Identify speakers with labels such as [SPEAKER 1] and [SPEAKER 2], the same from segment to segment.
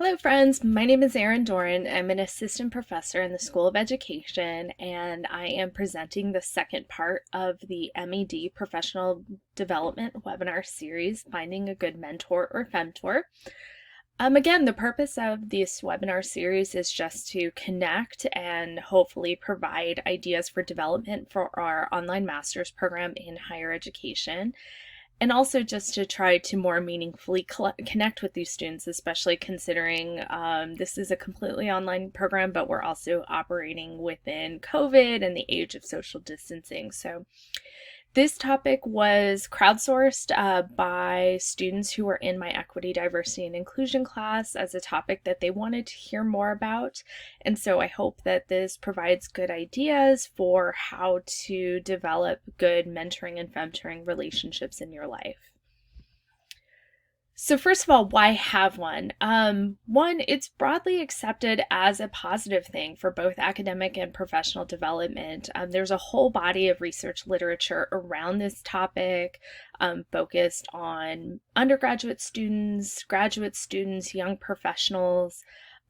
[SPEAKER 1] Hello, friends. My name is Erin Doran. I'm an assistant professor in the School of Education, and I am presenting the second part of the M.Ed Professional Development webinar series, Finding a Good Mentor or Femtor. Again, the purpose of this webinar series is just to connect and hopefully provide ideas for development for our online master's program in higher education. And also just to try to more meaningfully connect with these students, especially considering this is a completely online program, but we're also operating within COVID and the age of social distancing. So this topic was crowdsourced by students who were in my equity, diversity, and inclusion class as a topic that they wanted to hear more about. And so I hope that this provides good ideas for how to develop good mentoring and femtoring relationships in your life. So first of all, why have one? One, it's broadly accepted as a positive thing for both academic and professional development. There's a whole body of research literature around this topic, focused on undergraduate students, graduate students, young professionals.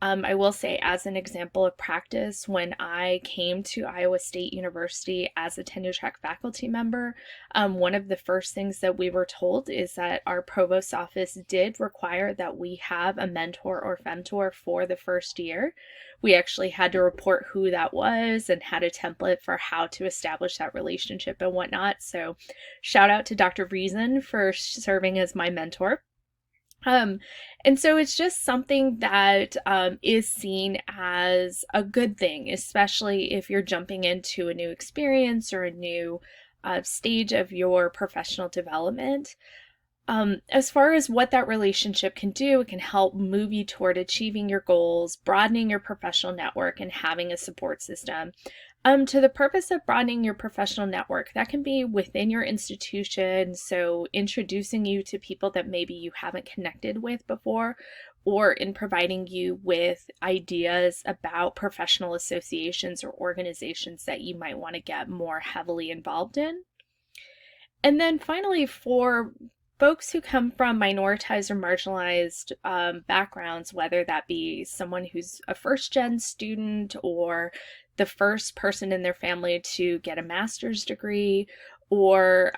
[SPEAKER 1] I will say, as an example of practice, when I came to Iowa State University as a tenure track faculty member, one of the first things that we were told is that our provost's office did require that we have a mentor or femtor for the first year. We actually had to report who that was and had a template for how to establish that relationship and whatnot. So shout out to Dr. Reason for serving as my mentor. And so it's just something that is seen as a good thing, especially if you're jumping into a new experience or a new stage of your professional development. As far as what that relationship can do, it can help move you toward achieving your goals, broadening your professional network, and having a support system. To the purpose of broadening your professional network, that can be within your institution, so introducing you to people that maybe you haven't connected with before, or in providing you with ideas about professional associations or organizations that you might want to get more heavily involved in. And then finally, for folks who come from minoritized or marginalized backgrounds, whether that be someone who's a first-gen student or the first person in their family to get a master's degree, or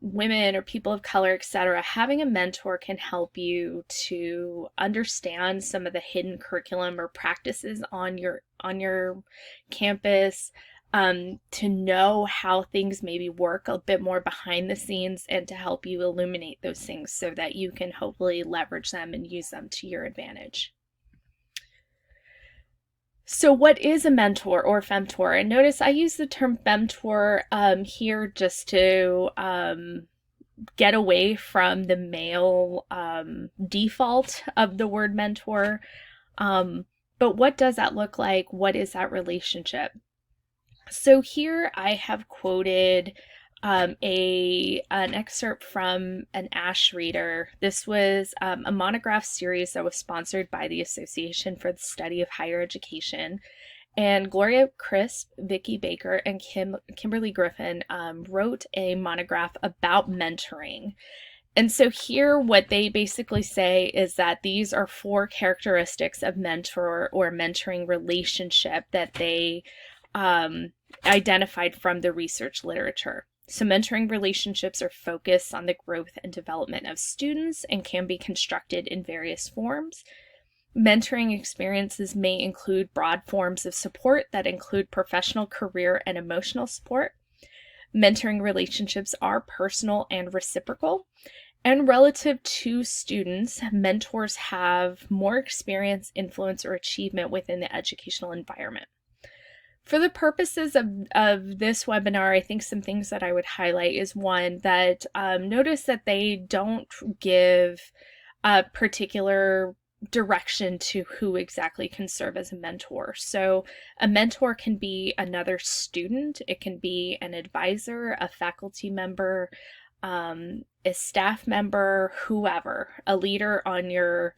[SPEAKER 1] women or people of color, etc., having a mentor can help you to understand some of the hidden curriculum or practices on your campus, to know how things maybe work a bit more behind the scenes, and to help you illuminate those things so that you can hopefully leverage them and use them to your advantage. So what is a mentor or femtor? And notice I use the term femtor here just to get away from the male default of the word mentor. But what does that look like? What is that relationship? So here I have quoted an excerpt from an ASH reader. This was a monograph series that was sponsored by the Association for the Study of Higher Education. And Gloria Crisp, Vicki Baker, and Kimberly Griffin wrote a monograph about mentoring. And so here what they basically say is that these are 4 characteristics of mentor or mentoring relationship that they identified from the research literature. So mentoring relationships are focused on the growth and development of students and can be constructed in various forms. Mentoring experiences may include broad forms of support that include professional, career, and emotional support. Mentoring relationships are personal and reciprocal. And relative to students, mentors have more experience, influence, or achievement within the educational environment. For the purposes of this webinar, I think some things that I would highlight is one, that notice that they don't give a particular direction to who exactly can serve as a mentor. So a mentor can be another student, it can be an advisor, a faculty member, a staff member, whoever, a leader on your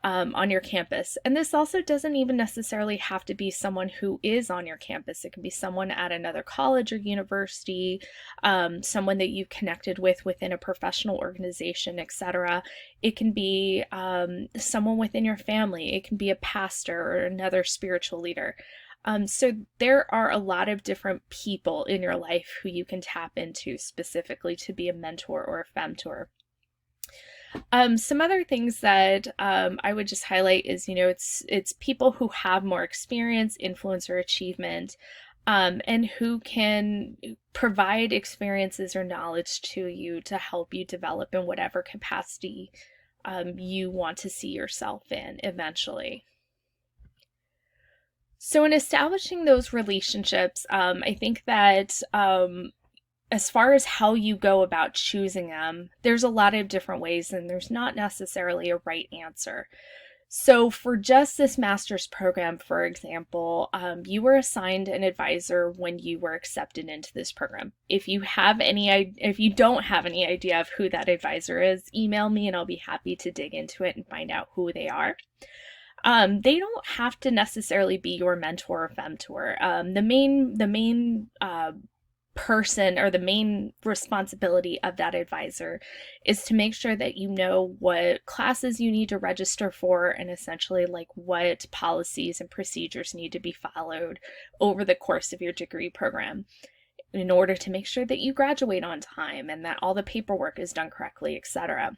[SPEAKER 1] on your campus. And this also doesn't even necessarily have to be someone who is on your campus. It can be someone at another college or university, someone that you've connected with within a professional organization, etc. It can be someone within your family. It can be a pastor or another spiritual leader. So there are a lot of different people in your life who you can tap into specifically to be a mentor or a femtor. Some other things that I would just highlight is, it's people who have more experience, influence, or achievement, and who can provide experiences or knowledge to you to help you develop in whatever capacity you want to see yourself in eventually. So in establishing those relationships, I think that as far as how you go about choosing them, there's a lot of different ways, and there's not necessarily a right answer. So for just this master's program, for example, you were assigned an advisor when you were accepted into this program. If you don't have any idea of who that advisor is, email me and I'll be happy to dig into it and find out who they are. They don't have to necessarily be your mentor or femtor. The main person, or the main responsibility of that advisor, is to make sure that you know what classes you need to register for, and essentially like what policies and procedures need to be followed over the course of your degree program in order to make sure that you graduate on time and that all the paperwork is done correctly, etc.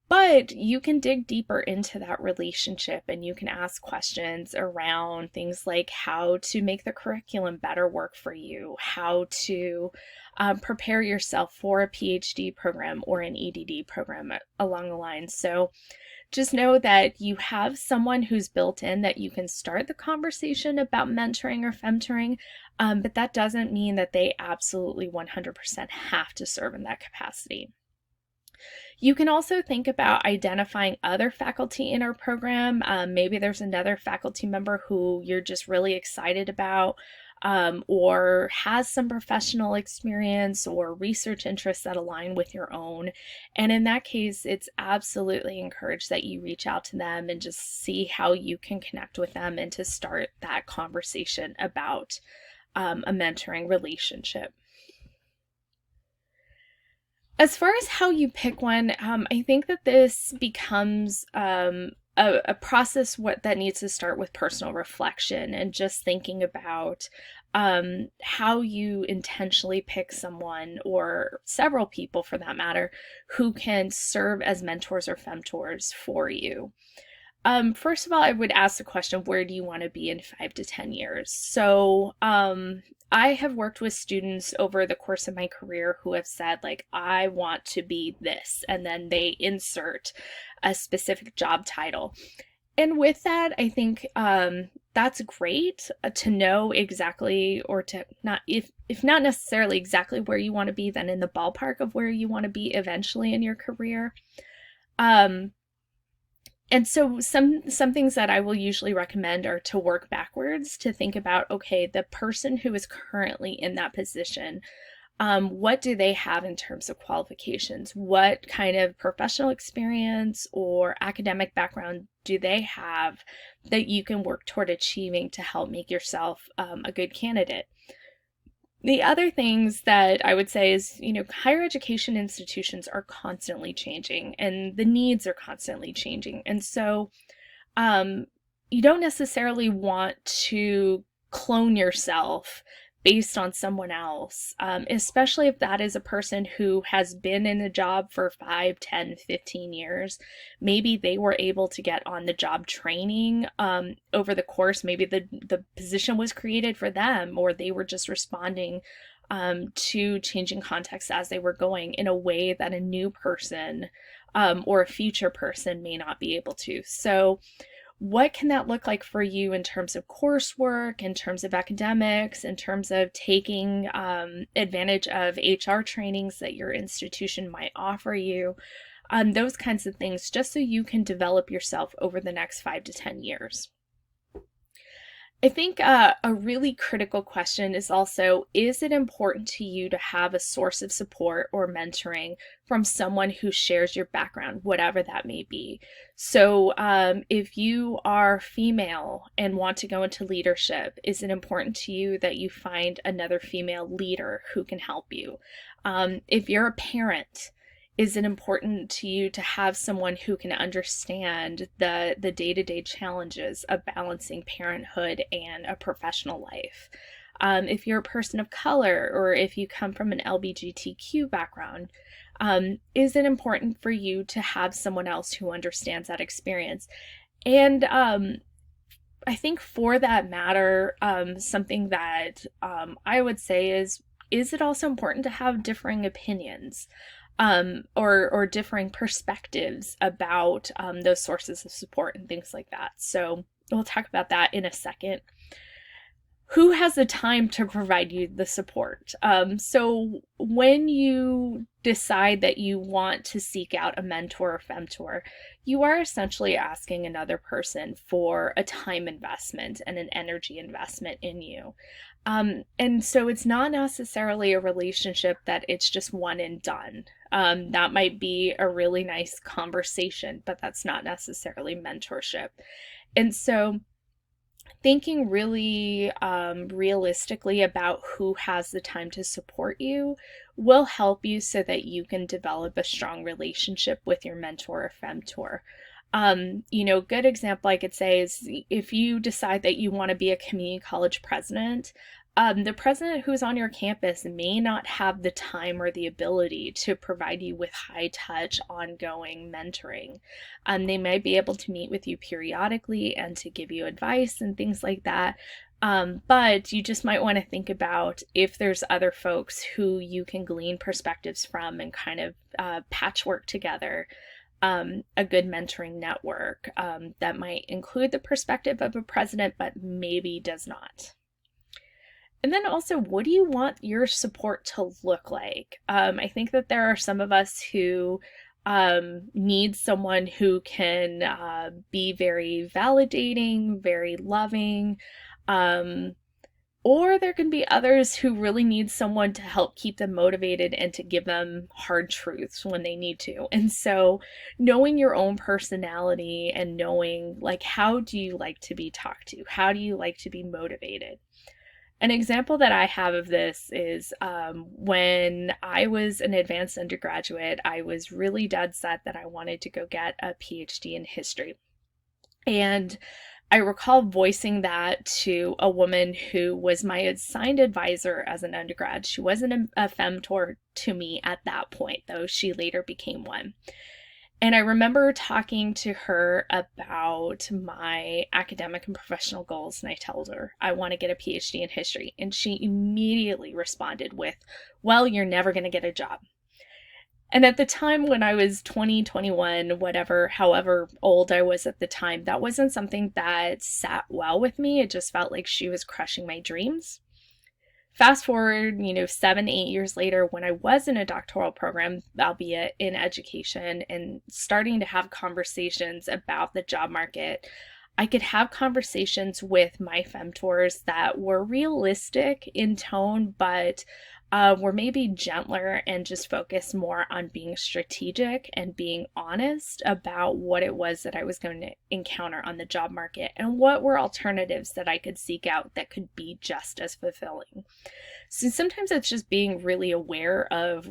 [SPEAKER 1] But you can dig deeper into that relationship, and you can ask questions around things like how to make the curriculum better work for you, how to prepare yourself for a PhD program or an EDD program along the lines. So just know that you have someone who's built in that you can start the conversation about mentoring or femtoring, but that doesn't mean that they absolutely 100% have to serve in that capacity. You can also think about identifying other faculty in our program. Maybe there's another faculty member who you're just really excited about, or has some professional experience or research interests that align with your own. And in that case, it's absolutely encouraged that you reach out to them and just see how you can connect with them and to start that conversation about a mentoring relationship. As far as how you pick one, I think that this becomes a process that needs to start with personal reflection and just thinking about how you intentionally pick someone, or several people for that matter, who can serve as mentors or femtors for you. First of all, I would ask the question, where do you want to be in 5 to 10 years? So I have worked with students over the course of my career who have said, like, I want to be this, and then they insert a specific job title. And with that, I think that's great to know exactly, or to not, if not necessarily exactly where you want to be, then in the ballpark of where you want to be eventually in your career. And so some things that I will usually recommend are to work backwards, to think about, okay, the person who is currently in that position, what do they have in terms of qualifications? What kind of professional experience or academic background do they have that you can work toward achieving to help make yourself a good candidate? The other things that I would say is, higher education institutions are constantly changing and the needs are constantly changing. And so you don't necessarily want to clone yourself based on someone else, especially if that is a person who has been in a job for 5, 10, 15 years. Maybe they were able to get on the job training over the course. Maybe the position was created for them, or they were just responding to changing contexts as they were going in a way that a new person or a future person may not be able to. So what can that look like for you in terms of coursework, in terms of academics, in terms of taking advantage of HR trainings that your institution might offer you, those kinds of things, just so you can develop yourself over the next 5 to 10 years. I think a really critical question is also, is it important to you to have a source of support or mentoring from someone who shares your background, whatever that may be? So if you are female and want to go into leadership, is it important to you that you find another female leader who can help you? If you're a parent, is it important to you to have someone who can understand the day-to-day challenges of balancing parenthood and a professional life? If you're a person of color, or if you come from an LGBTQ background, is it important for you to have someone else who understands that experience? And I think for that matter, something that I would say is it also important to have differing opinions? Or differing perspectives about those sources of support and things like that. So we'll talk about that in a second. Who has the time to provide you the support? So when you decide that you want to seek out a mentor or femtor, you are essentially asking another person for a time investment and an energy investment in you. And so it's not necessarily a relationship that it's just one and done. That might be a really nice conversation, but that's not necessarily mentorship. And so thinking really realistically about who has the time to support you will help you so that you can develop a strong relationship with your mentor or femtor. Good example I could say is if you decide that you want to be a community college president, the president who's on your campus may not have the time or the ability to provide you with high touch, ongoing mentoring. They might be able to meet with you periodically and to give you advice and things like that. But you just might want to think about if there's other folks who you can glean perspectives from and kind of patchwork together a good mentoring network that might include the perspective of a president, but maybe does not. And then also, what do you want your support to look like? I think that there are some of us who need someone who can be very validating, very loving, or there can be others who really need someone to help keep them motivated and to give them hard truths when they need to. And so knowing your own personality and knowing, like, how do you like to be talked to? How do you like to be motivated? An example that I have of this is when I was an advanced undergraduate, I was really dead set that I wanted to go get a PhD in history. And I recall voicing that to a woman who was my assigned advisor as an undergrad. She wasn't a femtor to me at that point, though she later became one. And I remember talking to her about my academic and professional goals, and I told her I want to get a PhD in history. And she immediately responded with, well, you're never going to get a job. And at the time when I was 20, 21, whatever, however old I was at the time, that wasn't something that sat well with me. It just felt like she was crushing my dreams. Fast forward, 7, 8 years later, when I was in a doctoral program, albeit in education, and starting to have conversations about the job market, I could have conversations with my femtors that were realistic in tone, but were maybe gentler and just focused more on being strategic and being honest about what it was that I was going to encounter on the job market and what were alternatives that I could seek out that could be just as fulfilling. So sometimes it's just being really aware of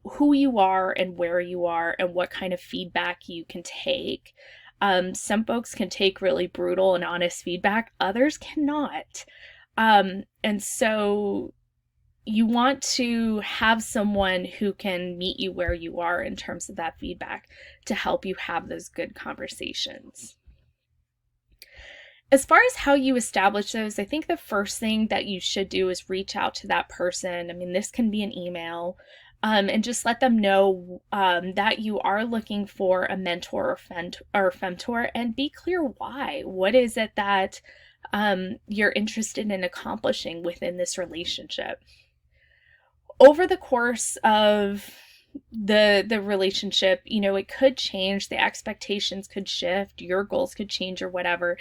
[SPEAKER 1] who you are and where you are and what kind of feedback you can take. Some folks can take really brutal and honest feedback, others cannot. And so you want to have someone who can meet you where you are in terms of that feedback to help you have those good conversations. As far as how you establish those, I think the first thing that you should do is reach out to that person. I mean, this can be an email, and just let them know that you are looking for a mentor or femtor, and be clear why. What is it that you're interested in accomplishing within this relationship? Over the course of the relationship, it could change, the expectations could shift, your goals could change or whatever,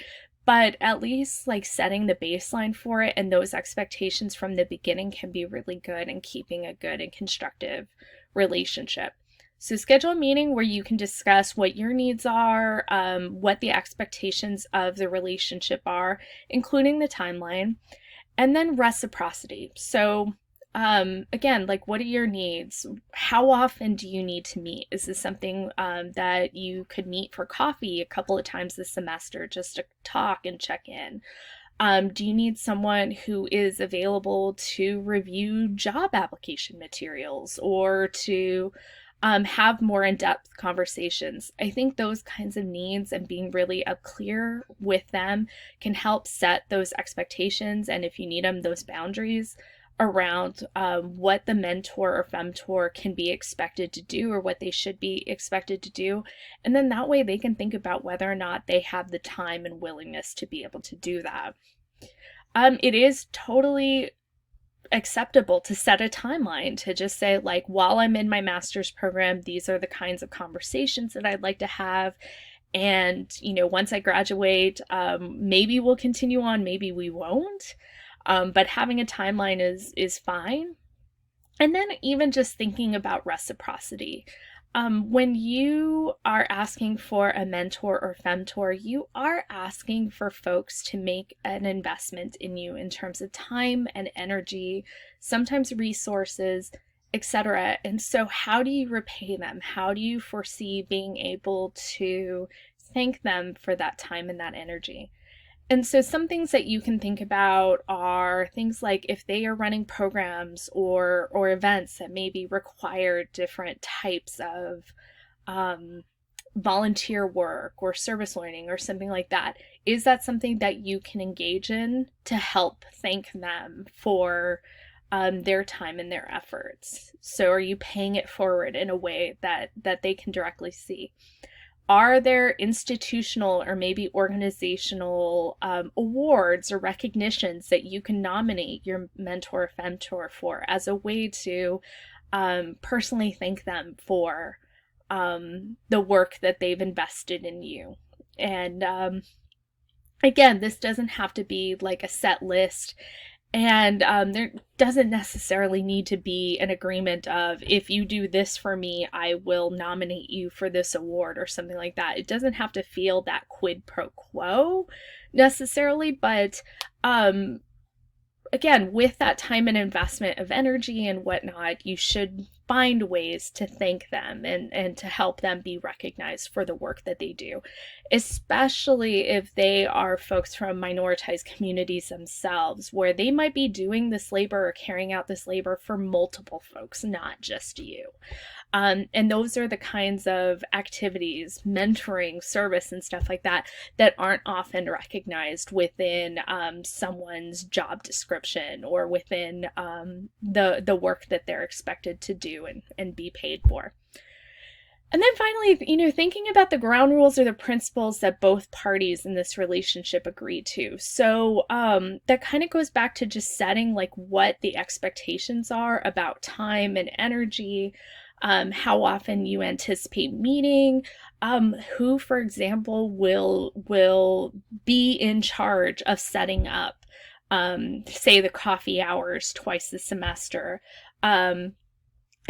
[SPEAKER 1] but at least like setting the baseline for it and those expectations from the beginning can be really good in keeping a good and constructive relationship. So schedule a meeting where you can discuss what your needs are, what the expectations of the relationship are, including the timeline, and then reciprocity. So again, like, what are your needs? How often do you need to meet? Is this something that you could meet for coffee a couple of times this semester just to talk and check in? Do you need someone who is available to review job application materials or to have more in-depth conversations? I think those kinds of needs and being really up clear with them can help set those expectations, and if you need them, those boundaries around what the mentor or femtor can be expected to do or what they should be expected to do. And then that way they can think about whether or not they have the time and willingness to be able to do that. It is totally acceptable to set a timeline, to just say, like, while I'm in my master's program, these are the kinds of conversations that I'd like to have. And, once I graduate, maybe we'll continue on, maybe we won't. But having a timeline is fine. And then even just thinking about reciprocity. When you are asking for a mentor or femtor, you are asking for folks to make an investment in you in terms of time and energy, sometimes resources, etc. And so how do you repay them? How do you foresee being able to thank them for that time and that energy? And so some things that you can think about are things like if they are running programs or events that maybe require different types of volunteer work or service learning or something like that. Is that something that you can engage in to help thank them for their time and their efforts? So are you paying it forward in a way that they can directly see? Are there institutional or maybe organizational awards or recognitions that you can nominate your mentor or femtor for as a way to personally thank them for the work that they've invested in you? And again, this doesn't have to be like a set list. And there doesn't necessarily need to be an agreement of, if you do this for me, I will nominate you for this award or something like that. It doesn't have to feel that quid pro quo necessarily, but again, with that time and investment of energy and whatnot, you should find ways to thank them and to help them be recognized for the work that they do, especially if they are folks from minoritized communities themselves, where they might be doing this labor or carrying out this labor for multiple folks, not just you. And those are the kinds of activities, mentoring, service, and stuff like that, that aren't often recognized within someone's job description or within the work that they're expected to do and be paid for. And then finally, thinking about the ground rules or the principles that both parties in this relationship agree to. So that kind of goes back to just setting like what the expectations are about time and energy, how often you anticipate meeting, who, for example, will be in charge of setting up, say, the coffee hours twice a semester.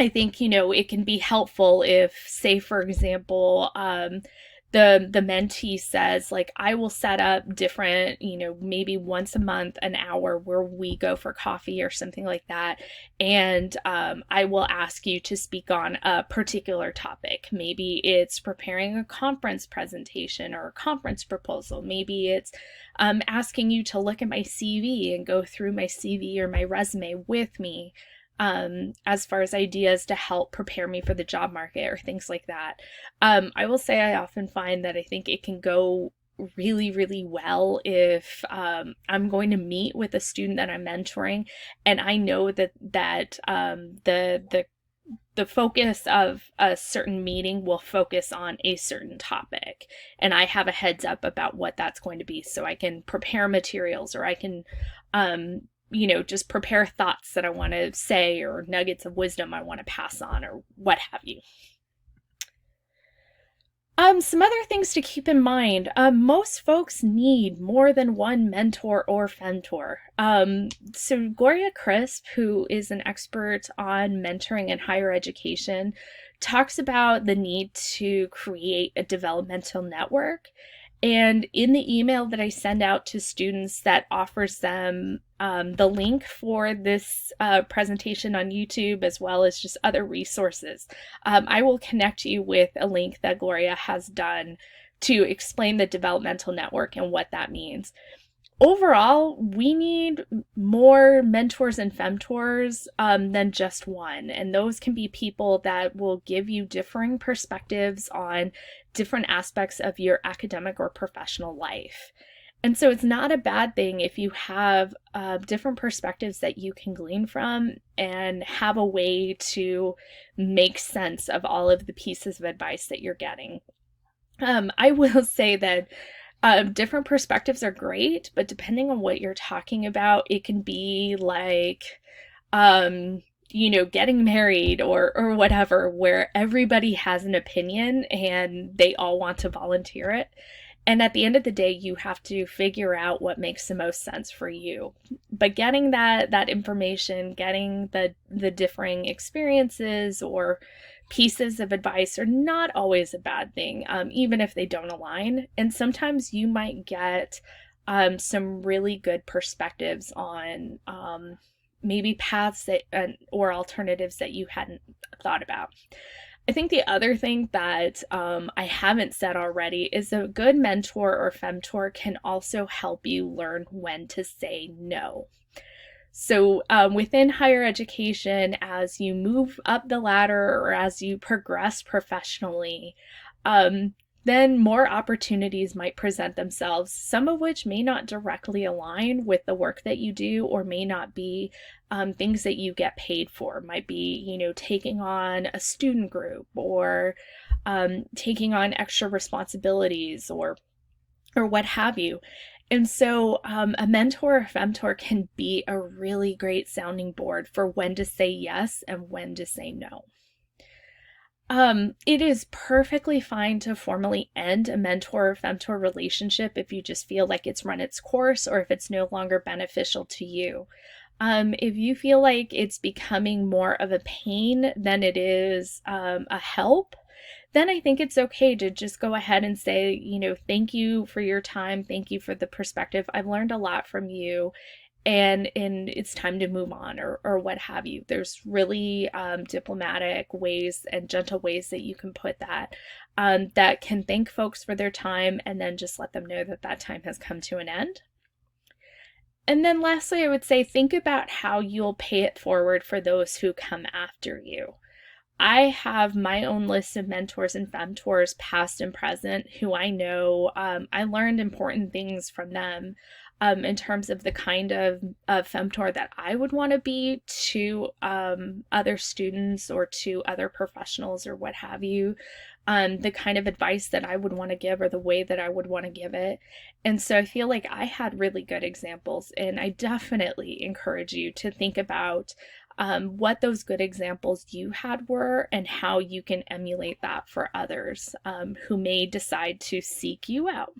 [SPEAKER 1] I think, it can be helpful if, say, for example, the mentee says, like, I will set up different, maybe once a month, an hour where we go for coffee or something like that. And I will ask you to speak on a particular topic. Maybe it's preparing a conference presentation or a conference proposal. Maybe it's asking you to look at my CV and go through my CV or my resume with me. As far as ideas to help prepare me for the job market or things like that. I will say I often find that I think it can go really, really well if I'm going to meet with a student that I'm mentoring, and I know that the focus of a certain meeting will focus on a certain topic, and I have a heads up about what that's going to be, so I can prepare materials, or I can just prepare thoughts that I want to say or nuggets of wisdom I want to pass on or what have you. Some other things to keep in mind. Most folks need more than one mentor or femtor. So Gloria Crisp, who is an expert on mentoring in higher education, talks about the need to create a developmental network. And in the email that I send out to students that offers them the link for this presentation on YouTube, as well as just other resources, I will connect you with a link that Gloria has done to explain the developmental network and what that means. Overall, we need more mentors and femtors than just one. And those can be people that will give you differing perspectives on different aspects of your academic or professional life. And so it's not a bad thing if you have different perspectives that you can glean from and have a way to make sense of all of the pieces of advice that you're getting. I will say that different perspectives are great, but depending on what you're talking about, it can be like, getting married or whatever, where everybody has an opinion and they all want to volunteer it. And at the end of the day, you have to figure out what makes the most sense for you. But getting that information, getting the differing experiences or pieces of advice are not always a bad thing, even if they don't align. And sometimes you might get some really good perspectives on maybe paths that or alternatives that you hadn't thought about. I think the other thing that I haven't said already is a good mentor or femtor can also help you learn when to say no. So within higher education, as you move up the ladder or as you progress professionally, then more opportunities might present themselves, some of which may not directly align with the work that you do or may not be things that you get paid for. It might be, taking on a student group or taking on extra responsibilities or what have you. And so a mentor or femtor can be a really great sounding board for when to say yes and when to say no. It is perfectly fine to formally end a mentor or femtor relationship if you just feel like it's run its course or if it's no longer beneficial to you. If you feel like it's becoming more of a pain than it is a help, then I think it's okay to just go ahead and say, thank you for your time. Thank you for the perspective. I've learned a lot from you. And it's time to move on or what have you. There's really diplomatic ways and gentle ways that you can put that that can thank folks for their time and then just let them know that that time has come to an end. And then lastly, I would say think about how you'll pay it forward for those who come after you. I have my own list of mentors and femtors, past and present, who I know I learned important things from them in terms of the kind of femtor that I would want to be to other students or to other professionals or what have you, the kind of advice that I would want to give or the way that I would want to give it. And so I feel like I had really good examples, and I definitely encourage you to think about what those good examples you had were and how you can emulate that for others who may decide to seek you out.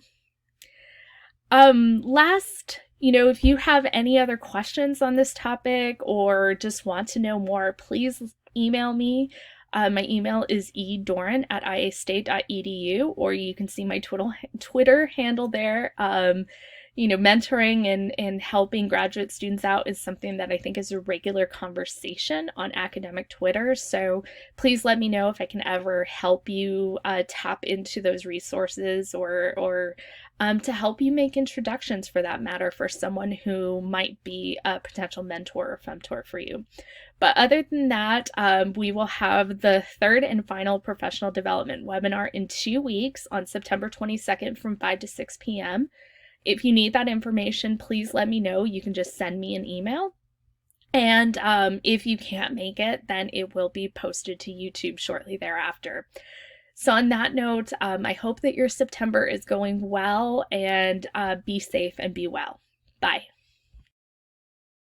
[SPEAKER 1] Last, if you have any other questions on this topic or just want to know more, please email me. My email is edoran@iastate.edu, or you can see my Twitter handle there. Mentoring and helping graduate students out is something that I think is a regular conversation on academic Twitter. So please let me know if I can ever help you tap into those resources or to help you make introductions, for that matter, for someone who might be a potential mentor or femtor for you. But other than that, we will have the third and final professional development webinar in 2 weeks on September 22nd from 5 to 6 p.m. If you need that information, please let me know. You can just send me an email. And if you can't make it, then it will be posted to YouTube shortly thereafter. So on that note, I hope that your September is going well, and be safe and be well. Bye.